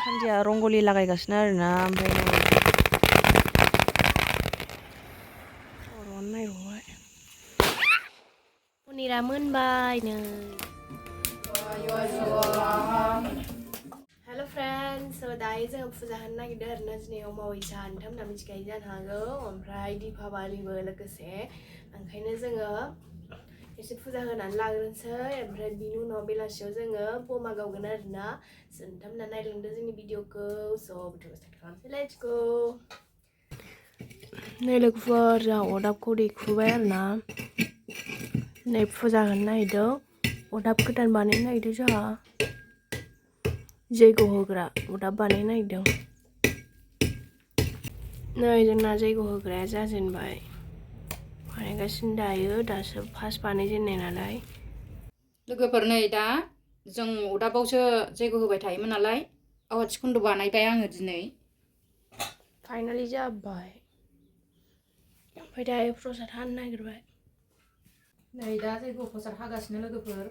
सानजिया रंगलि लागायगासिनो आरोना ओमफ्राय अर'नो नायबावबाय पनिरा मोनबाय नै हेल' फ्रेन्ड्स दायो जोङो फुजा होनो नागिरदों आरोना दिनै अमाबैसा नोंथां मोनहा मिथिखायो जानो हागौ ओमफ्राय दिपावलीबो लोगोसे ओंखायनो जोङो एसे फुजा होनानै लाग्रोनोसै ओमफ्राय बिनि उनाव बेलासियाव जोङो बमा गावगोन आरोना नोंथां मोनहा नायलांदो जोंनि भिडिअखौ स' भिडिअखौ स्टार्ट खालामसै लेट्स गो नै लोगोफोर जोंहा अरदाबखौ दैखुबाय आरोना नै फुजा होनो नागिरदों अरदाब गोदान बानायनो नागिरदों जोंहा जैग' होग्रा अरदाब बानायनो नागिरदों नै जोंना जैग' होग्राया जाजेनबाय बानायगासिनो दासो फार्स्ट बानायजेननाय नालाय लोगोफोर नै दा जों अरदाबावसो जैग' होबाय थायोमोन नालाय आवाथि खुन्दु बानायबाय आङो दिनै फाइनालि जाबाय ओमफ्राय दायो प्रसाद हानो नागिरबाय नै दा जैग' प्रसाद हागासिनो लोगोफोर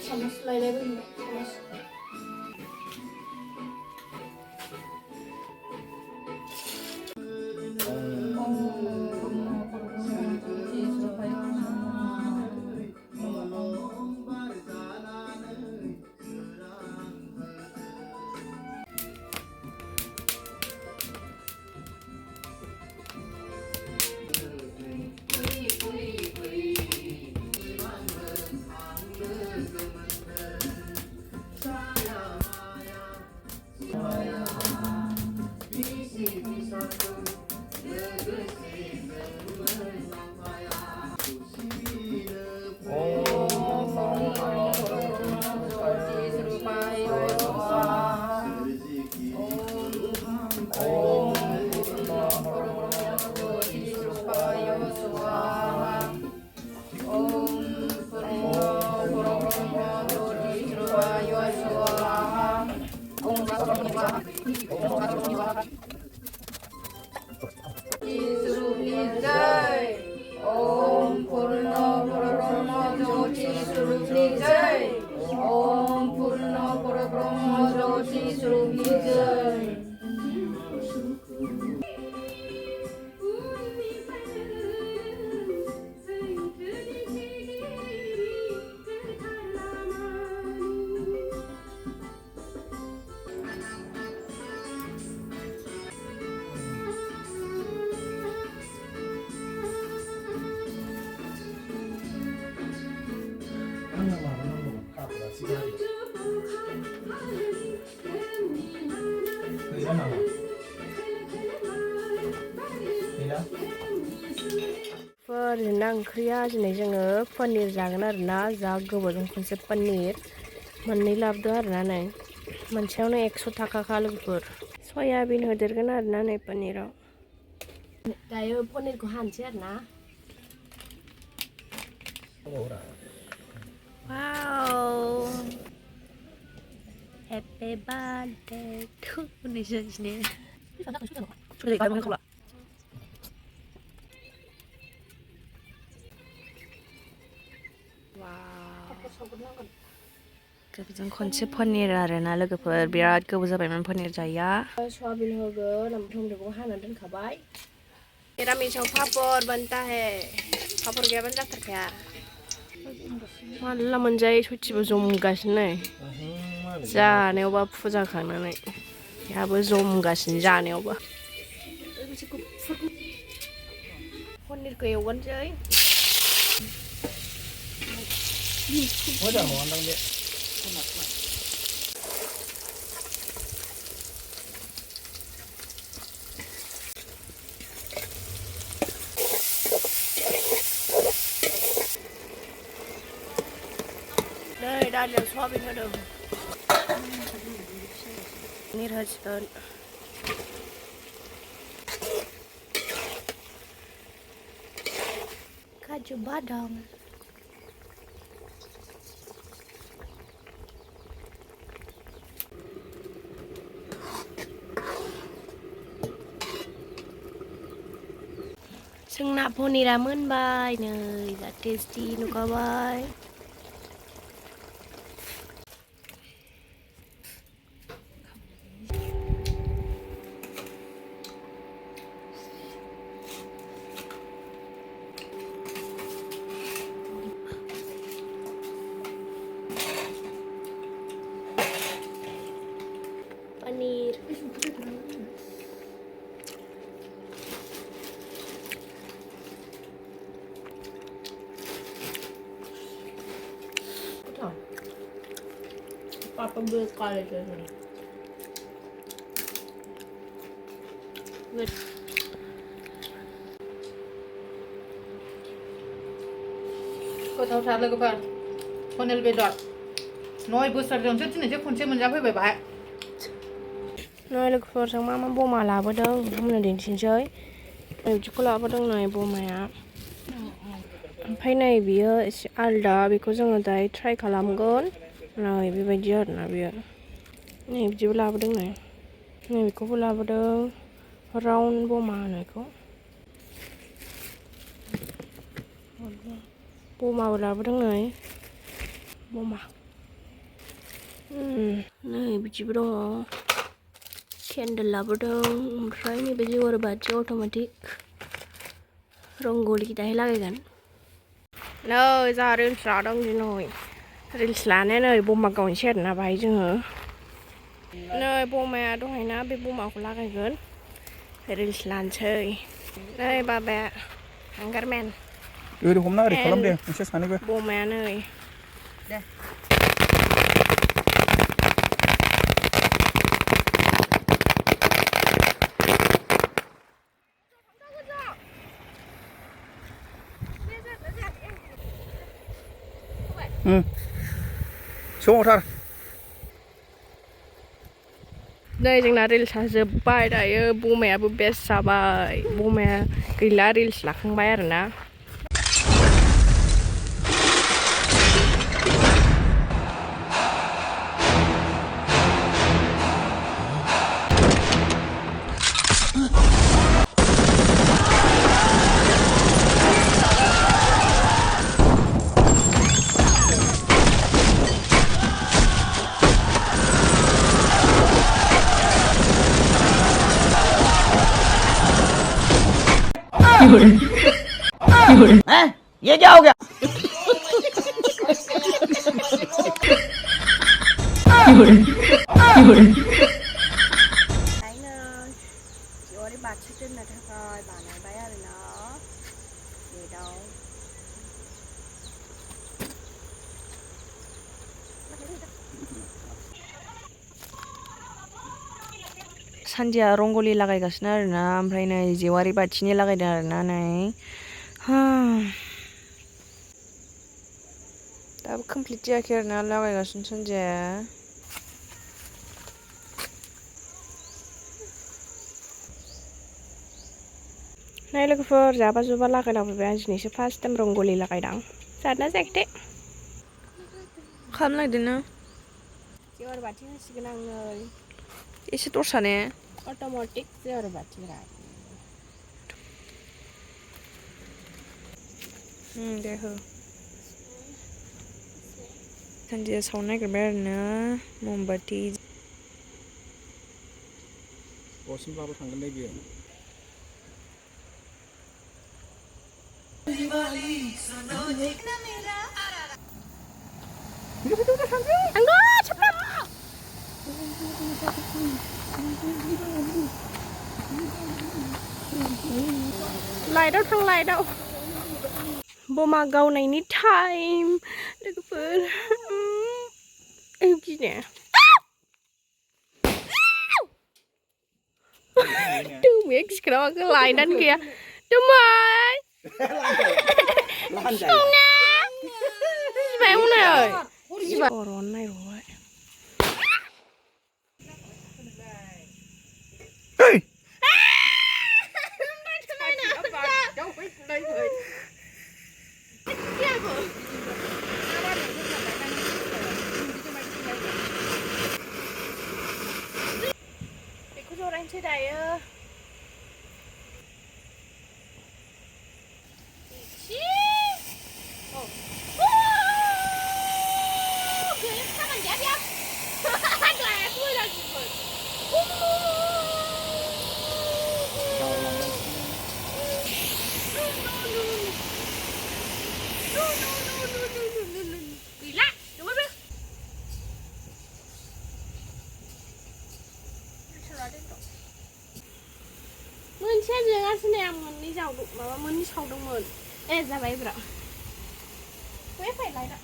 सामस लायनायबो नुबाय Om Purna Parabrahma Jyoti Swarupni Jai Om Purna Parabrahma Jyoti Swarupni Jai जोंना ओंख्रिया दिनै जोङो पनिर जागोन आरोना जा गोबावजों खनसे पनिर मोननै लाबोदों आरोना नै मोनसेयावनो 100 थाखा लोगोफोर सयाबिन होदेरगोन आरोना नै पनिराव दायो पनिरखौ हानोसै आरोना वाव हेपि बार्थडे टु नोंसोरनि जों खनसे पनिर आरोना लोगोफोर बिराद गोबाव जाबायमोन पनिर जाया सयाबिन होगोन ओमफ्राय टमेट'खौ हाना दोनखाबाय निरामिसाव पापर बनता है पापर गैयाबानो जाथारखाया माला मोनजायो सयथिबो जमगासिनो जानायावबा फुजा खांनानै बेहाबो जमगासिनो जानायावबा Con đi kêu con chơi. Mới giờ món đang điện. Đây, đây là xóa bên cái đường. Need her stone. Kaju badam. Sưng nạp hôm nay làm ơn bài nơi là tasty nó có bài. Paneer. Papa beli sekali ke sini. Good. Có thao thắtเลยcác bạn. Con này về đọt. Nói bữa sáng trước chứ này chắc con sẽ mình ra với bài bài. Nói là phở sáng mà bố mà làm ở đâu, không là đến xin chơi. Nếu chú có làm ở đâu này bố mẹ. Phải này bây giờ alda because chúng ta try làm con. Rồi bây giờ là bây giờ. Này chú làm ở đâu này. Này có làm ở đâu. Round bố mà này có. Bố mà làm ở đâu này. Bố mà. Này bây giờ đâu. Candle labadong try ni baju war baca automatic rongoli kita hilang kan nơi ra đến xóa đông đi nồi đến xóa này nơi bố mà còn chết là vậy chứ hả nơi bố mẹ đúng hay na bị bố mà cũng lại gần đến xóa chơi nơi ba bè hàng Carmen Ừ, hôm nay đi Colombia, mình sẽ sang đi. bố mẹ nơi Đây. Ừ. Xuống một thôi. đây chính là reels sẽ bài đây bố mẹ bố bé sao bài bố mẹ cái lá reels là không bài rồi nè Hả? Về đâu kìa? Anh ơi, chị ơi đi bạc chicken là thôi coi, bà này bé rồi nó để đâu 산지야 롱골리 लागायगासिनो आरोना ओमफ्राय नै जेवारि बाथिनि लागायदों आरोना नै दाबो complete जायाखै आरोना लागायगासिनो सानजिया नै लोगोफोर जाबा जुबा लागायलाबायबाय आं दिनैसो फार्स्ट टाइम रंग'लि लागायदां जादोंना जायाखै खालामनो नागिरदों जेवारि बाथि होसिगोन आं नै एसे दस्रा ने अट'मेटिक जेवारि बाथिरा दे हो सानजिया सावनो नागिरबाय आरोना ममबाति गसिमब्लाबो थांगोन दे बियो Anggo, cepat. थांलाय दाव बमा गावनायनि टाइम लोगोफोर गिने दोमै खिग्राबाखौ लायनानै गैया दोमै संना जिबाय उनै जिबाय अर'न नायरबाय बेखौ जरायनोसै दायो मोनसे जोङासो नै आं मोननै जावदों माबा मोननै सावदोंमोन जाबाय ब्रा वे फैलाय दा